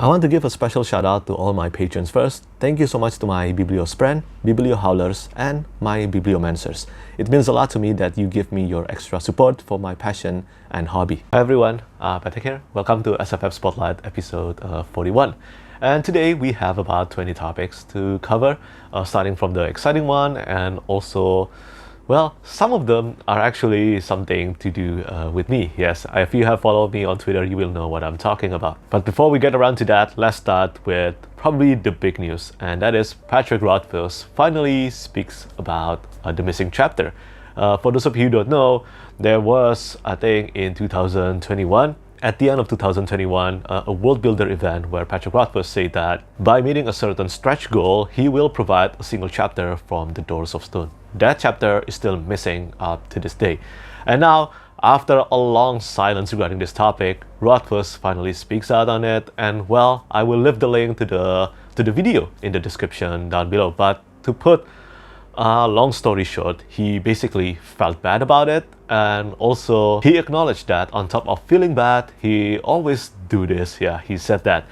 I want to give a special shout out to all my patrons first. Thank you so much to my Bibliospren, Bibliohowlers, and my Bibliomancers. It means a lot to me that you give me your extra support for my passion and hobby. Hi everyone, Patrick here. Welcome to SFF Spotlight episode 41. And today we have about 20 topics to cover, starting from the exciting one and also, well, some of them are actually something to do with me. Yes, if you have followed me on Twitter, you will know what I'm talking about. But before we get around to that, let's start with probably the big news. And that is Patrick Rothfuss finally speaks about the missing chapter. For those of you who don't know, there was, I think, in 2021, at the end of 2021, a World Builder event where Patrick Rothfuss said that by meeting a certain stretch goal, he will provide a single chapter from the Doors of Stone. That chapter is still missing up to this day. And now, after a long silence regarding this topic, Rothfuss finally speaks out on it, and well, I will leave the link to the video in the description down below. But to put a long story short, he basically felt bad about it, and also he acknowledged that on top of feeling bad, he always do this. Yeah, he said that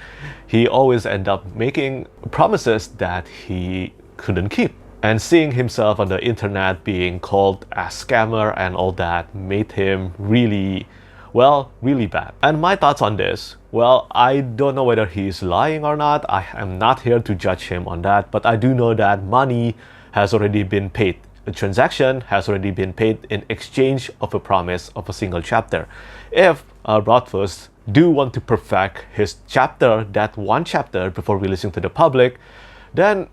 he always end up making promises that he couldn't keep. And seeing himself on the internet being called a scammer and all that made him really, well, really bad. And my thoughts on this, well, I don't know whether he's lying or not. I am not here to judge him on that, but I do know that money has already been paid. The transaction has already been paid in exchange of a promise of a single chapter. If Rothfuss do want to perfect his chapter, that one chapter, before releasing to the public, then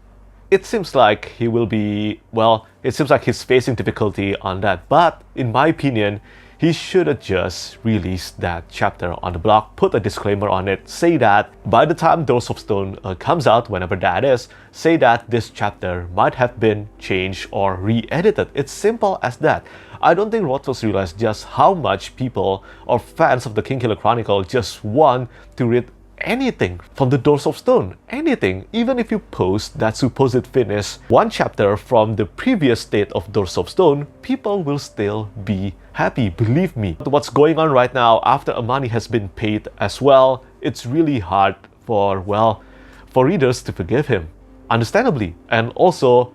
it seems like he will be, well, it seems like he's facing difficulty on that. But in my opinion, he should have just released that chapter on the blog, put a disclaimer on it, say that by the time Doors of Stone comes out, whenever that is, say that this chapter might have been changed or re-edited. It's simple as that. I don't think Rothfuss realized just how much people or fans of the Kingkiller Chronicle just want to read anything from the Doors of Stone, anything. Even if you post that supposed finish one chapter from the previous state of Doors of Stone, people will still be happy, believe me. What's going on right now, after money has been paid as well, it's really hard for, well, for readers to forgive him, understandably. And also,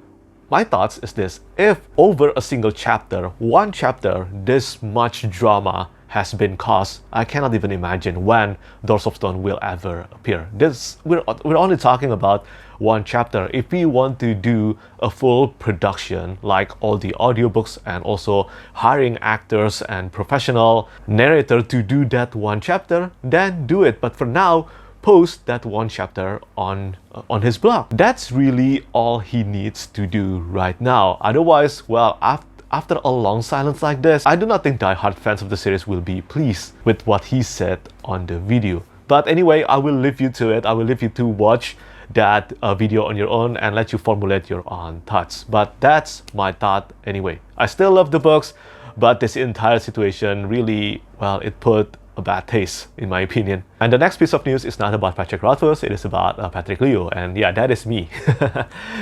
my thoughts is this: if over a single chapter, one chapter, this much drama has been caused, I cannot even imagine when Doors of Stone will ever appear. We're only talking about one chapter. If we want to do a full production, like all the audiobooks and also hiring actors and professional narrator to do that one chapter, then do it. But for now, post that one chapter on his blog. That's really all he needs to do right now. Otherwise, well, after a long silence like this, I do not think die-hard fans of the series will be pleased with what he said on the video. But anyway, I will leave you to it. I will leave you to watch that video on your own and let you formulate your own thoughts. But that's my thought anyway. I still love the books, but this entire situation really, well, it put a bad taste, in my opinion. And the next piece of news is not about Patrick Rothfuss, it is about Patrick Leo, and yeah, that is me.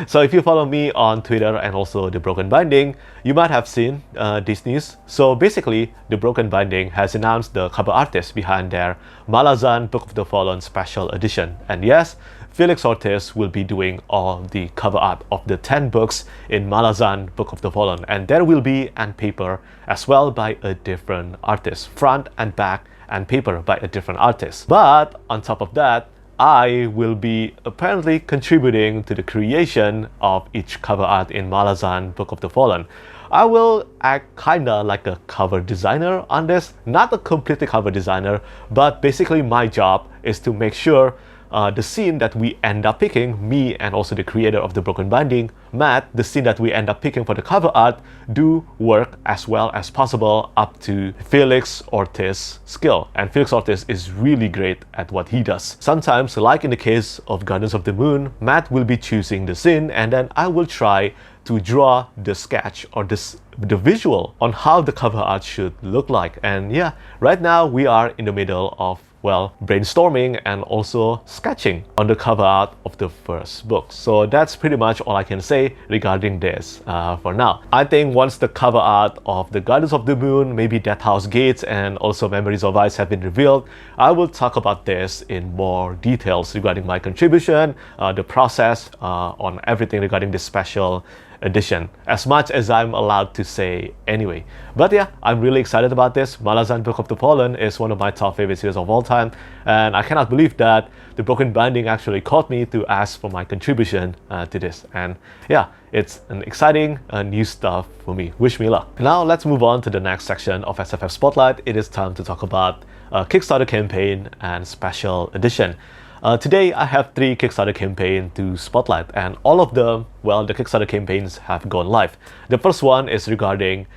So if you follow me on Twitter and also The Broken Binding, you might have seen this news. So basically, The Broken Binding has announced the cover artist behind their Malazan Book of the Fallen Special Edition. And yes, Felix Ortiz will be doing all the cover art of the 10 books in Malazan Book of the Fallen, and there will be an paper as well by a different artist, front and back and paper by a different artist. But on top of that, I will be apparently contributing to the creation of each cover art in Malazan Book of the Fallen. I will act kinda like a cover designer on this, not a completely cover designer, but basically my job is to make sure the scene that we end up picking, me and also the creator of The Broken Binding, Matt, the scene that we end up picking for the cover art do work as well as possible up to Felix Ortiz's skill. And Felix Ortiz is really great at what he does. Sometimes, like in the case of Guardians of the Moon, Matt will be choosing the scene and then I will try to draw the sketch or the visual on how the cover art should look like. And yeah, right now we are in the middle of well, brainstorming and also sketching on the cover art of the first book. So that's pretty much all I can say regarding this for now. I think once the cover art of the Guardians of the Moon, maybe Death House Gates, and also Memories of Ice have been revealed, I will talk about this in more details regarding my contribution, the process on everything regarding this special edition, as much as I'm allowed to say anyway. But yeah, I'm really excited about this. Malazan Book of the Fallen is one of my top favorite series of all time, and I cannot believe that the Broken Binding actually called me to ask for my contribution to this. And yeah, it's an exciting new stuff for me. Wish me luck. Now let's move on to the next section of SFF Spotlight. It is time to talk about Kickstarter campaign and special edition. Today I have 3 Kickstarter campaigns to spotlight, and all of them, well, the Kickstarter campaigns have gone live. The first one is regarding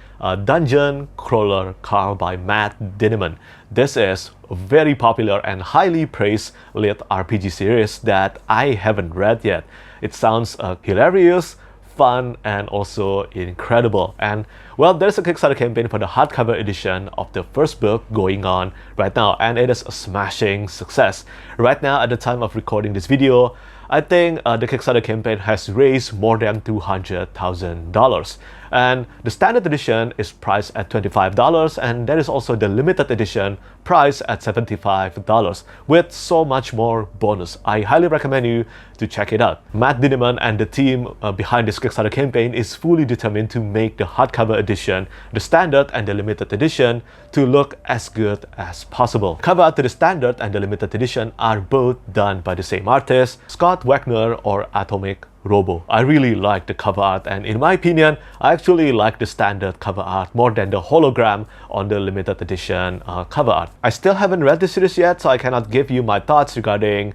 Dungeon Crawler Carl by Matt Dinniman. This is a very popular and highly praised lit RPG series that I haven't read yet. It sounds hilarious, fun, and also incredible. And well, there's a Kickstarter campaign for the hardcover edition of the first book going on right now, and it is a smashing success. Right now, at the time of recording this video, I think the Kickstarter campaign has raised more than $200,000. And the standard edition is priced at $25, and there is also the limited edition priced at $75 with so much more bonus. I highly recommend you to check it out. Matt Dinniman and the team behind this Kickstarter campaign is fully determined to make the hardcover edition, the standard and the limited edition, to look as good as possible. Cover art to the standard and the limited edition are both done by the same artist, Scott Wagner or Atomic Robo. I really like the cover art, and in my opinion, I actually like the standard cover art more than the hologram on the limited edition cover art. I still haven't read the series yet, so I cannot give you my thoughts regarding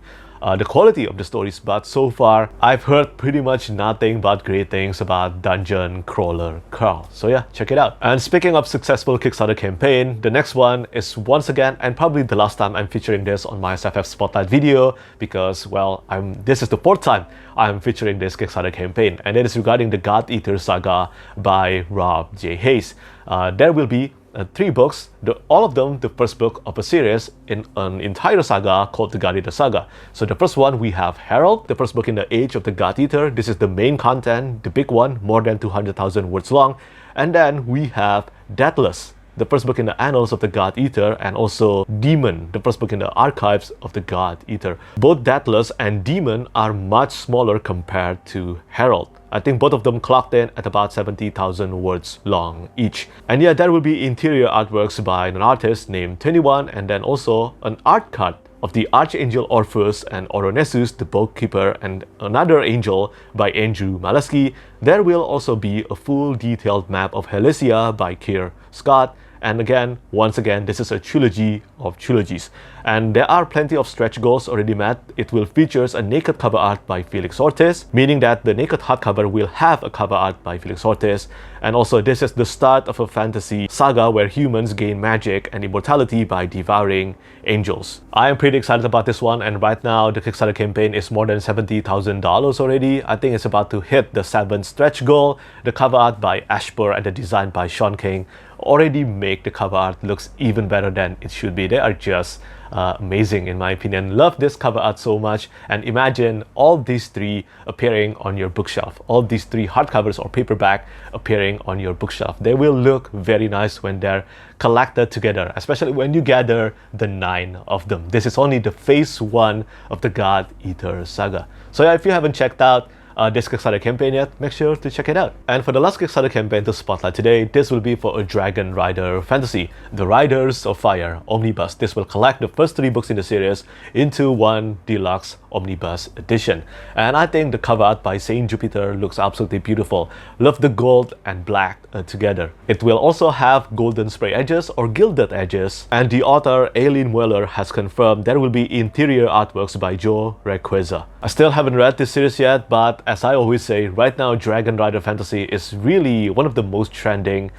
the quality of the stories, but so far I've heard pretty much nothing but great things about Dungeon Crawler Carl. So yeah, check it out. And speaking of successful Kickstarter campaign, the next one is once again, and probably the last time I'm featuring this on my SFF Spotlight video, because well, this is the 4th time I'm featuring this Kickstarter campaign, and it is regarding the God Eater Saga by Rob J. Hayes. There will be 3 books, all of them the first book of a series in an entire saga called the God Eater Saga. So the first one, we have Herald, the first book in the Age of the God Eater. This is the main content, the big one, more than 200,000 words long. And then we have Deathless, the first book in the Annals of the God Eater, and also Demon, the first book in the Archives of the God Eater. Both Deathless and Demon are much smaller compared to Herald. I think both of them clocked in at about 70,000 words long each. And yeah, there will be interior artworks by an artist named 21, and then also an art cut of the Archangel Orpheus and Oronessus, the bookkeeper, and another angel by Andrew Malaski. There will also be a full detailed map of Helesia by Keir Scott. And again, once again, this is a trilogy of trilogies. And there are plenty of stretch goals already met. It will feature a naked cover art by Felix Ortiz, meaning that the naked hardcover will have a cover art by Felix Ortiz. And also, this is the start of a fantasy saga where humans gain magic and immortality by devouring angels. I am pretty excited about this one, and right now the Kickstarter campaign is more than $70,000 already. I think it's about to hit the 7th stretch goal. The cover art by Ashper and the design by Sean King already make the cover art looks even better than it should be. They are just amazing in my opinion. Love this cover art so much, and imagine all these 3 appearing on your bookshelf, all these 3 hardcovers or paperback appearing on your bookshelf. They will look very nice when they're collected together, especially when you gather the 9 of them. This is only the phase 1 of the God Eater Saga. So yeah, if you haven't checked out this Kickstarter campaign yet, make sure to check it out. And for the last Kickstarter campaign to spotlight today, this will be for a Dragon Rider fantasy, The Riders of Fire Omnibus. This will collect the first 3 books in the series into one deluxe omnibus edition. And I think the cover art by Saint Jupiter looks absolutely beautiful. Love the gold and black together. It will also have golden spray edges or gilded edges, and the author Aileen Weller has confirmed there will be interior artworks by Joe Requeza. I still haven't read this series yet, but But as I always say, right now Dragon Rider Fantasy is really one of the most trending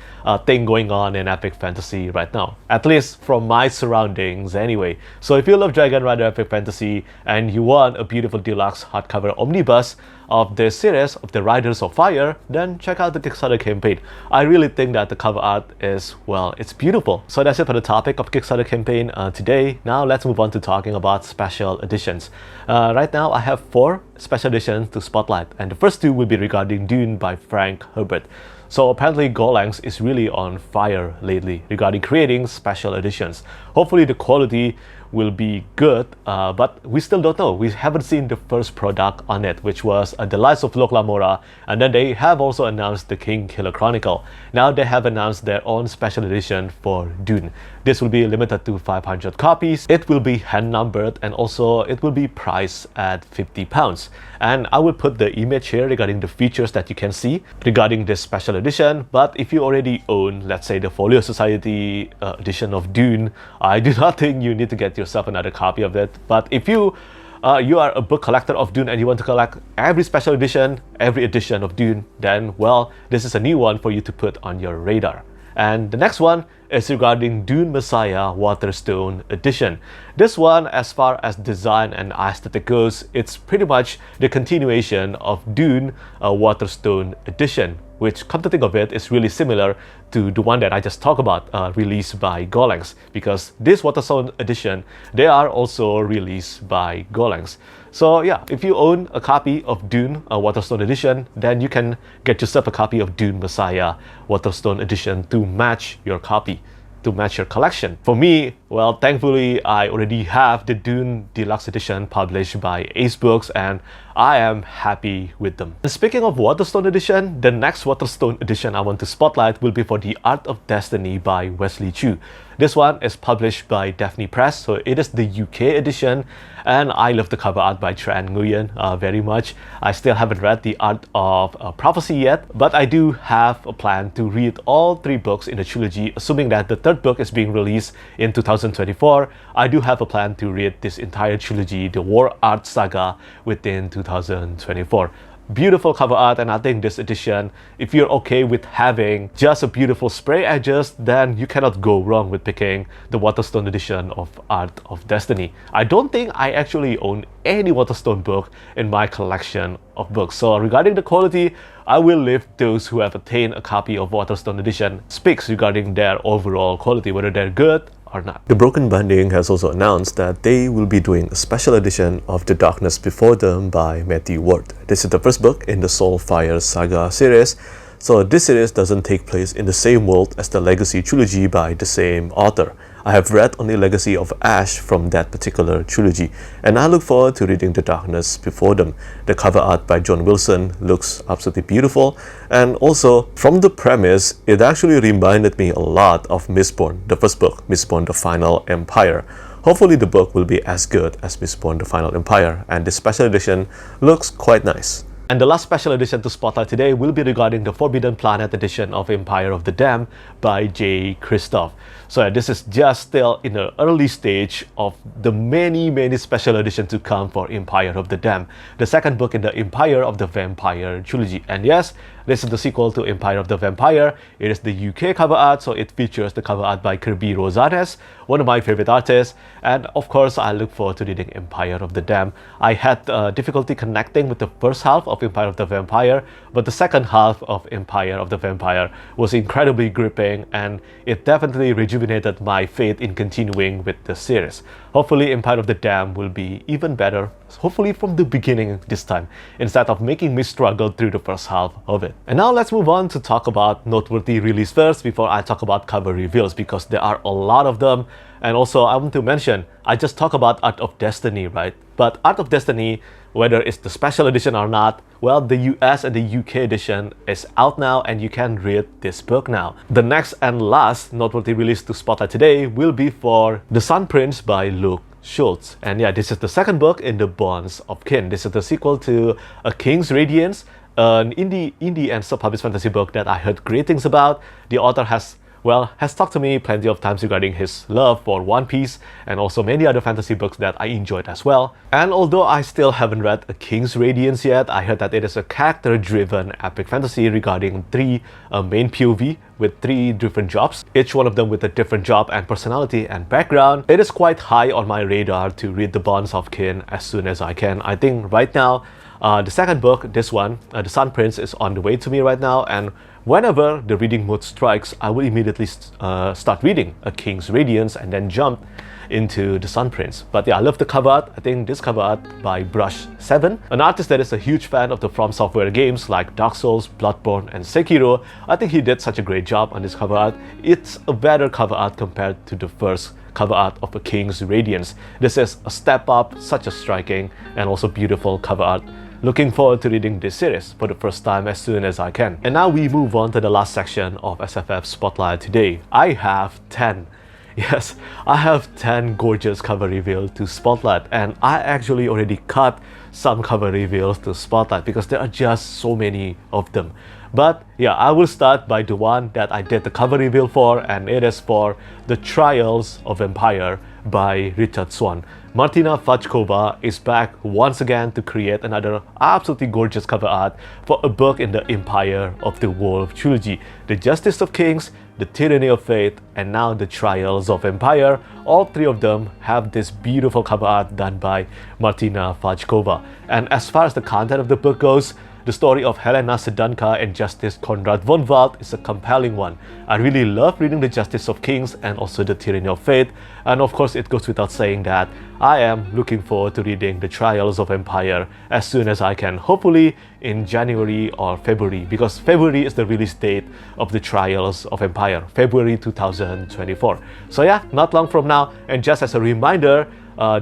thing going on in epic fantasy right now. At least from my surroundings anyway. So if you love Dragon Rider Epic Fantasy and you want a beautiful deluxe hardcover omnibus of this series of the Riders of Fire, then check out the Kickstarter campaign. I really think that the cover art is, well, it's beautiful. So that's it for the topic of Kickstarter campaign today. Now let's move on to talking about special editions. Right now I have 4 special editions to spotlight, and the first 2 will be regarding Dune by Frank Herbert. So apparently Gollancz is really on fire lately regarding creating special editions. Hopefully the quality will be good, but we still don't know. We haven't seen the first product on it, which was The Lies of Lok Lamora, and then they have also announced the King Killer Chronicle. Now they have announced their own special edition for Dune. This will be limited to 500 copies. It will be hand numbered, and also it will be priced at £50. And I will put the image here regarding the features that you can see regarding this special edition. But if you already own, let's say, the Folio Society edition of Dune, I do not think you need to get yourself another copy of it. But if you are a book collector of Dune and you want to collect every special edition, every edition of Dune, then, well, this is a new one for you to put on your radar. And the next one is regarding Dune Messiah Waterstone Edition. This one, as far as design and aesthetic goes, it's pretty much the continuation of Dune Waterstone Edition, which, come to think of it, is really similar to the one that I just talked about, released by Gollancz, because this Waterstone Edition, they are also released by Gollancz. So yeah, if you own a copy of Dune Waterstone Edition, then you can get yourself a copy of Dune Messiah Waterstone Edition to match your copy, to match your collection. For me, well, thankfully, I already have the Dune Deluxe Edition published by Ace Books, and I am happy with them. And speaking of Waterstone Edition, the next Waterstone Edition I want to spotlight will be for The Art of Destiny by Wesley Chu. This one is published by Daphne Press, so it is the UK edition, and I love the cover art by Tran Nguyen very much. I still haven't read The Art of Prophecy yet, but I do have a plan to read all 3 books in the trilogy, assuming that the 3rd book is being released in 2024. I do have a plan to read this entire trilogy, the War Art Saga, within 2024. Beautiful cover art, and I think this edition, if you're okay with having just a beautiful spray edges, then you cannot go wrong with picking the Waterstone edition of Art of Destiny. I don't think I actually own any Waterstone book in my collection of books. So regarding the quality, I will leave those who have attained a copy of Waterstone edition speaks regarding their overall quality, whether they're good or not. The Broken Binding has also announced that they will be doing a special edition of The Darkness Before Them by Matthew Ward. This is the first book in the Soulfire Saga series. So this series doesn't take place in the same world as the Legacy trilogy by the same author. I have read only Legacy of Ash from that particular trilogy, and I look forward to reading The Darkness Before Them. The cover art by John Wilson looks absolutely beautiful, and also from the premise, it actually reminded me a lot of Mistborn, the first book, Mistborn The Final Empire. Hopefully the book will be as good as Mistborn The Final Empire, and this special edition looks quite nice. And the last special edition to spotlight today will be regarding the Forbidden Planet edition of Empire of the Dam by J. Kristoff. So this is just still in the early stage of the many special editions to come for Empire of the Dam, the second book in the Empire of the Vampire trilogy. And yes, this is the sequel to Empire of the Vampire. It is the UK cover art, so it features the cover art by Kirby Rosales, one of my favorite artists. And of course, I look forward to reading Empire of the Dam. I had difficulty connecting with the first half of Empire of the Vampire, but the second half of Empire of the Vampire was incredibly gripping, and it definitely rejuvenated my faith in continuing with the series. Hopefully Empire of the Dam will be even better, hopefully from the beginning this time, instead of making me struggle through the first half of it. And now let's move on to talk about Noteworthy release first before I talk about cover reveals, because there are a lot of them. And also I want to mention, I just talked about Art of Destiny, right? But Art of Destiny, whether it's the special edition or not, well, the US and the UK edition is out now, and you can read this book now. The next and last Noteworthy release to spotlight today will be for The Sun Prince by Luke Schulz. And yeah, this is the second book in the Bonds of Kin. This is the sequel to A King's Radiance, an indie and self-published fantasy book that I heard great things about. The author has well, has talked to me plenty of times regarding his love for One Piece and also many other fantasy books that I enjoyed as well. And although I still haven't read A King's Radiance yet, I heard that it is a character-driven epic fantasy regarding three main POV with three different jobs, each one of them with a different job and personality and background. It is quite high on my radar to read The Bonds of Kin as soon as I can. I think right now, the second book, this one, The Sun Prince, is on the way to me right now, and whenever the reading mood strikes, I will immediately start reading A King's Radiance and then jump into The Sun Prince. But yeah, I love the cover art. I think this cover art by Brush7, an artist that is a huge fan of the From Software games like Dark Souls, Bloodborne, and Sekiro. I think he did such a great job on this cover art. It's a better cover art compared to the first cover art of A King's Radiance. This is a step up, such a striking and also beautiful cover art. Looking forward to reading this series for the first time as soon as I can. And now we move on to the last section of SFF Spotlight today. I have 10. Yes, I have 10 gorgeous cover reveals to Spotlight, and I actually already cut some cover reveals to Spotlight because there are just so many of them. But yeah, I will start by the one that I did the cover reveal for, and it is for The Trials of Empire by Richard Swan. Martina Fajkova is back once again to create another absolutely gorgeous cover art for a book in the Empire of the Wolf trilogy. The Justice of Kings, The Tyranny of Fate, and now The Trials of Empire. All three of them have this beautiful cover art done by Martina Fajkova. And as far as the content of the book goes, the story of Helena Sedanka and Justice Konrad von Wald is a compelling one. I really love reading The Justice of Kings and also The Tyranny of Fate, and of course it goes without saying that I am looking forward to reading The Trials of Empire as soon as I can, hopefully in January or February, because February is the release date of The Trials of Empire, February 2024. So yeah, not long from now, and just as a reminder,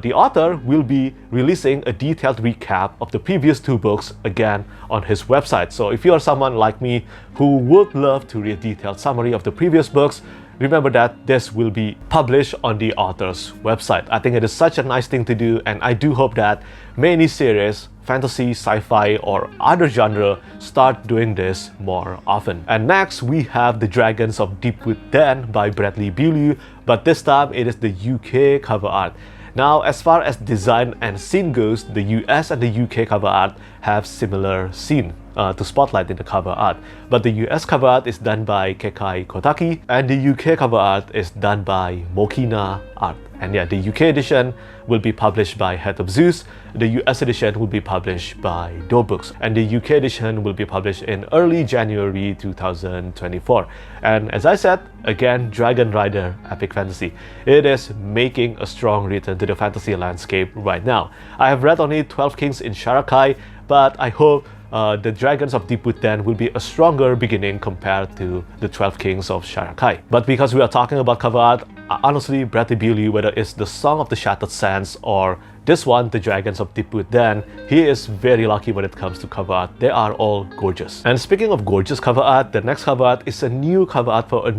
the author will be releasing a detailed recap of the previous two books again on his website. So if you are someone like me who would love to read a detailed summary of the previous books, remember that this will be published on the author's website. I think it is such a nice thing to do, and I do hope that many series, fantasy, sci-fi, or other genre start doing this more often. And next, we have The Dragons of Deepwood Den by Bradley Beaulieu, but this time it is the UK cover art. Now, as far as design and scene goes, the US and the UK cover art have similar scene to Spotlight in the cover art. But the US cover art is done by Kekai Kotaki, and the UK cover art is done by Mokina Art. And yeah, the UK edition will be published by Head of Zeus, the US edition will be published by Doe Books, and the UK edition will be published in early January 2024. And as I said, again, Dragon Rider Epic Fantasy. It is making a strong return to the fantasy landscape right now. I have read only 12 Kings in Sharakai, but I hope the Dragons of Deepwood Den will be a stronger beginning compared to the 12 Kings of Sharakai. But because we are talking about cover art, honestly, Bradley Beaulieu, whether it's the Song of the Shattered Sands or this one, The Dragons of Deepwood Den, he is very lucky when it comes to cover art. They are all gorgeous. And speaking of gorgeous cover art, the next cover art is a new cover art for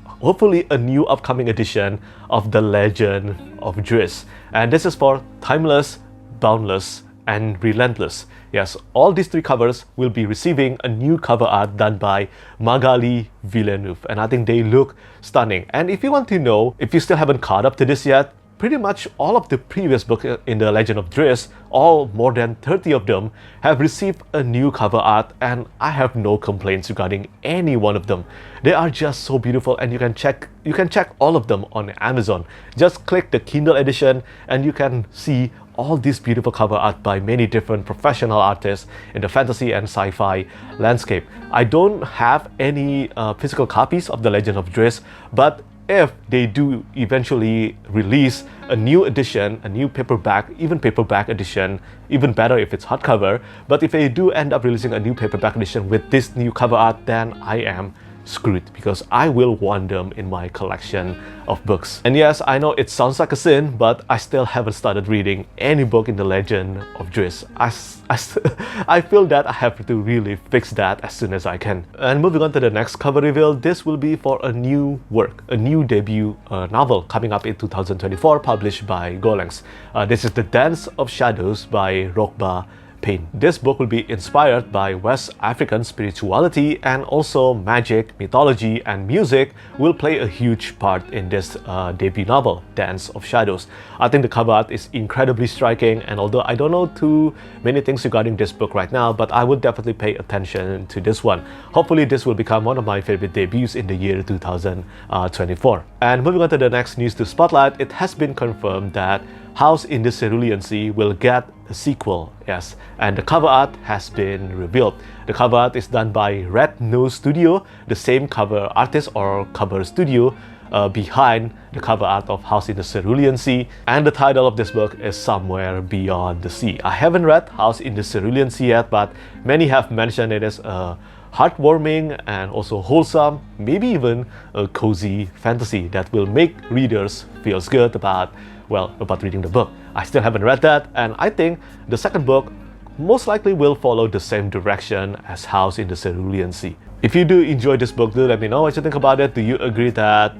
hopefully a new upcoming edition of The Legend of Drizzt. And this is for Timeless, Boundless, and Relentless. Yes, all these three covers will be receiving a new cover art done by Magali Villeneuve, and I think they look stunning. And if you want to know, if you still haven't caught up to this yet, pretty much all of the previous books in the Legend of Drizzt, all more than 30 of them, have received a new cover art, and I have no complaints regarding any one of them. They are just so beautiful, and you can check all of them on Amazon. Just click the Kindle edition and you can see all this beautiful cover art by many different professional artists in the fantasy and sci-fi landscape. I don't have any physical copies of The Legend of Drizzt, but if they do eventually release a new edition, a new paperback edition, even better if it's hardcover, but if they do end up releasing a new paperback edition with this new cover art, then I am screwed, because I will want them in my collection of books. And yes, I know it sounds like a sin, but I still haven't started reading any book in the Legend of Drizzt. I feel that I have to really fix that as soon as I can. And moving on to the next cover reveal, this will be for a new work, a new debut novel coming up in 2024, published by Gollancz. This is The Dance of Shadows by Rogba Payne. This book will be inspired by West African spirituality, and also magic, mythology, and music will play a huge part in this debut novel, Dance of Shadows. I think the cover art is incredibly striking, and although I don't know too many things regarding this book right now, but I will definitely pay attention to this one. Hopefully this will become one of my favorite debuts in the year 2024. And moving on to the next news to spotlight, it has been confirmed that House in the Cerulean Sea will get a sequel, yes, and the cover art has been revealed. The cover art is done by Red Nose Studio, the same cover artist or cover studio behind the cover art of House in the Cerulean Sea, and the title of this book is Somewhere Beyond the Sea. I haven't read House in the Cerulean Sea yet, but many have mentioned it as a heartwarming and also wholesome, maybe even a cozy fantasy that will make readers feel good about reading the book. I still haven't read that, and I think the second book most likely will follow the same direction as House in the Cerulean Sea. If you do enjoy this book, do let me know what you think about it. Do you agree that,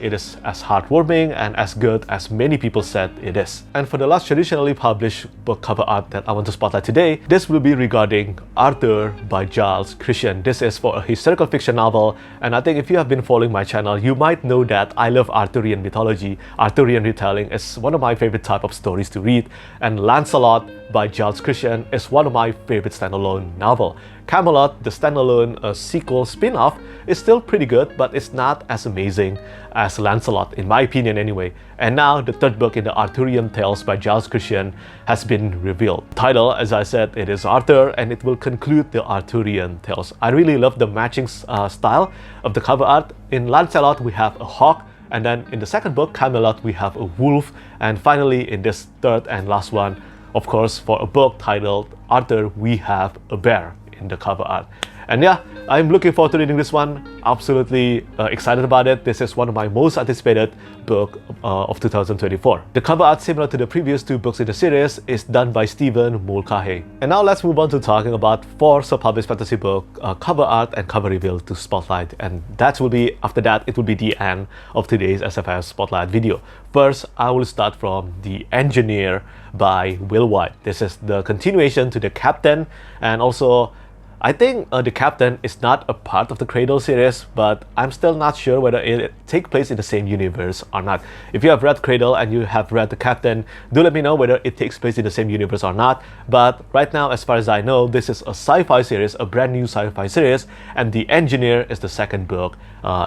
it is as heartwarming and as good as many people said it is? And for the last traditionally published book cover art that I want to spotlight today, this will be regarding Arthur by Giles Christian. This is for a historical fiction novel, and I think if you have been following my channel, you might know that I love Arthurian mythology. Arthurian retelling is one of my favorite type of stories to read, and Lancelot by Giles Christian is one of my favorite standalone novel. Camelot, the standalone sequel spin-off, is still pretty good, but it's not as amazing as Lancelot, in my opinion anyway. And now the third book in the Arthurian Tales by Giles Christian has been revealed. Title, as I said, it is Arthur, and it will conclude the Arthurian Tales. I really love the matching style of the cover art. In Lancelot, we have a hawk, and then in the second book, Camelot, we have a wolf, and finally in this third and last one, of course, for a book titled Arthur, we have a bear in the cover art. And yeah, I'm looking forward to reading this one. Absolutely excited about it. This is one of my most anticipated book of 2024. The cover art, similar to the previous two books in the series, is done by Stephen Mulcahy. And now let's move on to talking about 4 self-published fantasy book cover art and cover reveal to spotlight. And that will be, after that, it will be the end of today's SFF Spotlight video. First, I will start from The Engineer by Wight. This is the continuation to The Captain, and also I think The Captain is not a part of the Cradle series, but I'm still not sure whether it takes place in the same universe or not. If you have read Cradle and you have read The Captain, do let me know whether it takes place in the same universe or not. But right now, as far as I know, this is a sci-fi series, a brand new sci-fi series, and The Engineer is the second book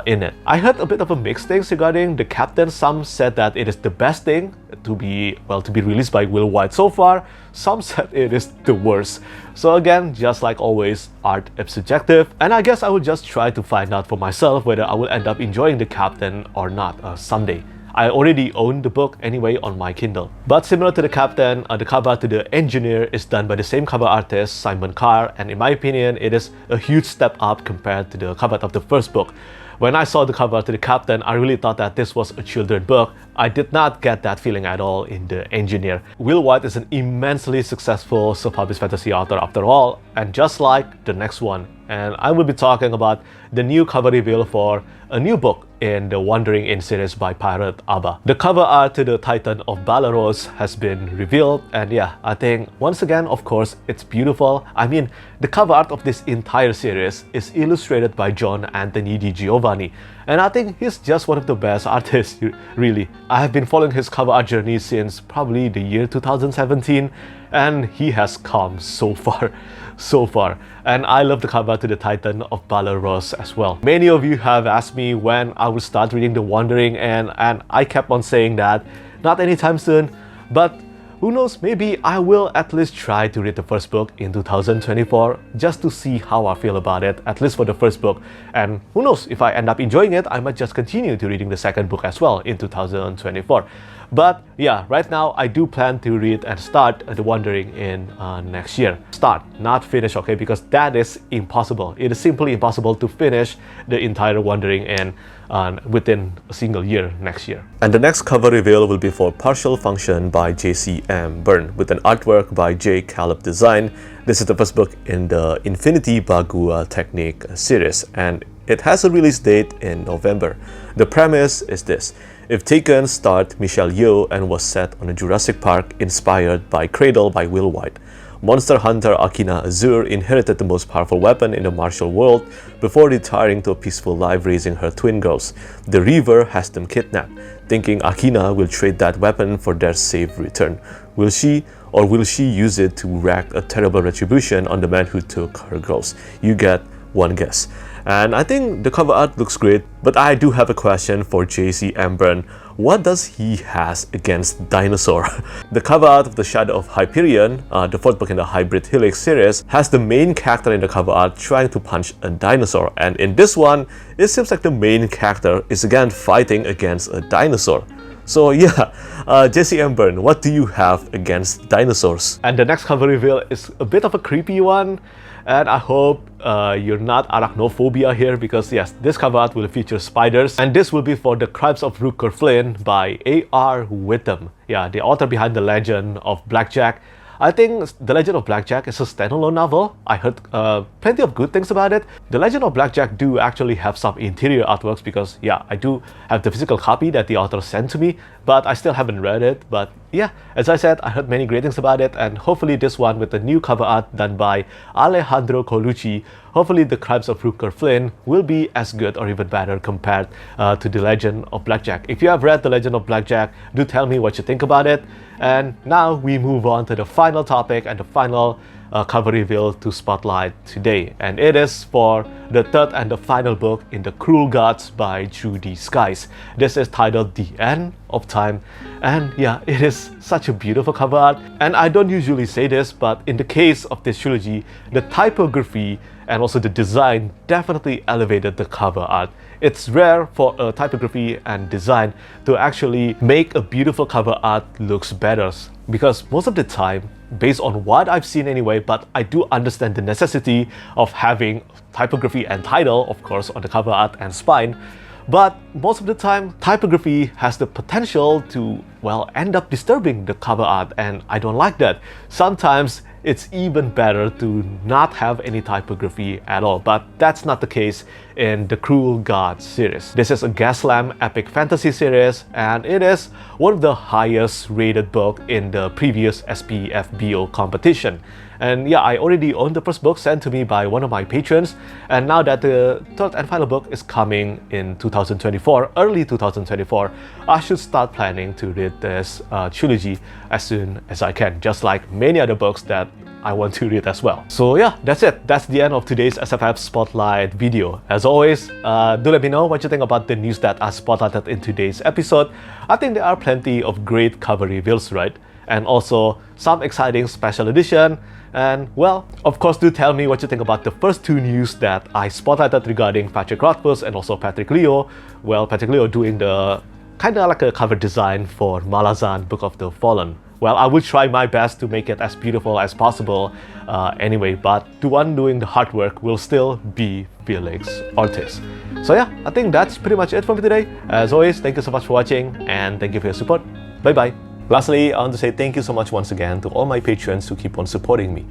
in it. I heard a bit of a mixed things regarding The Captain. Some said that it is the best thing to be released by Wight so far. Some said it is the worst. So again, just like always, art is subjective, and I guess I will just try to find out for myself whether I will end up enjoying The Captain or not someday. I already own the book anyway on my Kindle. But similar to The Captain, the cover to The Engineer is done by the same cover artist, Simon Carr, and in my opinion, it is a huge step up compared to the cover of the first book. When I saw the cover to The Captain, I really thought that this was a children's book. I did not get that feeling at all in The Engineer. Wight is an immensely successful self-published fantasy author after all, and just like the next one. And I will be talking about the new cover reveal for a new book in the Wandering Inn series by Pirateaba. The cover art to the Titan of Baleros has been revealed, and yeah, I think once again, of course, it's beautiful. I mean, the cover art of this entire series is illustrated by John Anthony Di Giovanni, and I think he's just one of the best artists, really. I have been following his cover art journey since probably the year 2017, and he has come so far. And I love the cover to the Titan of Baleros as well. Many of you have asked me when I will start reading The Wandering, and I kept on saying that not anytime soon, but who knows, maybe I will at least try to read the first book in 2024 just to see how I feel about it, at least for the first book. And who knows, if I end up enjoying it, I might just continue to reading the second book as well in 2024. But yeah, right now I do plan to read and start The Wandering in next year. Start, not finish, okay? Because that is impossible. It is simply impossible to finish the entire Wandering in within a single year next year. And the next cover reveal will be for Partial Function by J.C.M. Byrne with an artwork by J. Caleb Design. This is the first book in the Infinity Bagua Technique series, and it has a release date in November. The premise is this. If Taken starred Michelle Yeoh and was set on a Jurassic Park inspired by Cradle by Wight. Monster hunter Akina Azur inherited the most powerful weapon in the martial world before retiring to a peaceful life raising her twin girls. The Reaver has them kidnapped, thinking Akina will trade that weapon for their safe return. Will she, or will she use it to wreak a terrible retribution on the man who took her girls? You get one guess. And I think the cover art looks great, but I do have a question for JC Embern. What does he has against dinosaur? The cover art of The Shadow of Hyperion, the fourth book in the Hybrid Helix series, has the main character in the cover art trying to punch a dinosaur, and in this one, it seems like the main character is again fighting against a dinosaur. So yeah, JC Embern, what do you have against dinosaurs? And the next cover reveal is a bit of a creepy one, and I hope you're not arachnophobia here, because yes, this cover art will feature spiders, and this will be for The Crimes of Rutger Flynn by A.R. Witham. Yeah, the author behind The Legend of Blackjack. I think The Legend of Blackjack is a standalone novel. I heard plenty of good things about it. The Legend of Blackjack do actually have some interior artworks, because yeah, I do have the physical copy that the author sent to me, but I still haven't read it. But yeah, as I said, I heard many great things about it, and hopefully this one with the new cover art done by Alejandro Colucci, hopefully The Crimes of Rutger Flynn will be as good or even better compared to The Legend of Blackjack. If you have read The Legend of Blackjack, do tell me what you think about it. And now we move on to the final topic and the final cover reveal to spotlight today, and it is for the third and the final book in The Cruel Gods by Through the Skies. This is titled The End of Time, and yeah, it is such a beautiful cover art. And I don't usually say this, but in the case of this trilogy, the typography and also the design definitely elevated the cover art. It's rare for a typography and design to actually make a beautiful cover art looks better, because most of the time, based on what I've seen anyway, but I do understand the necessity of having typography and title, of course, on the cover art and spine. But most of the time, typography has the potential to, well, end up disturbing the cover art, and I don't like that. Sometimes it's even better to not have any typography at all, but that's not the case in the Cruel Gods series. This is a Gaslam epic fantasy series, and it is one of the highest rated book in the previous SPFBO competition. And yeah, I already owned the first book sent to me by one of my patrons, and now that the third and final book is coming in 2024, early 2024, I should start planning to read this trilogy as soon as I can, just like many other books that I want to read as well. So yeah, that's it. That's the end of today's SFF Spotlight video. As always, do let me know what you think about the news that are spotlighted in today's episode. I think there are plenty of great cover reveals, right? And also some exciting special edition. And well, of course, do tell me what you think about the first two news that I spotlighted regarding Patrick Rothfuss and also Patrick Leo. Well, Patrick Leo doing the kind of like a cover design for Malazan, Book of the Fallen. Well, I will try my best to make it as beautiful as possible anyway, but the one doing the hard work will still be Felix Ortiz. So yeah, I think that's pretty much it for me today. As always, thank you so much for watching, and thank you for your support. Bye bye. Lastly, I want to say thank you so much once again to all my patrons who keep on supporting me.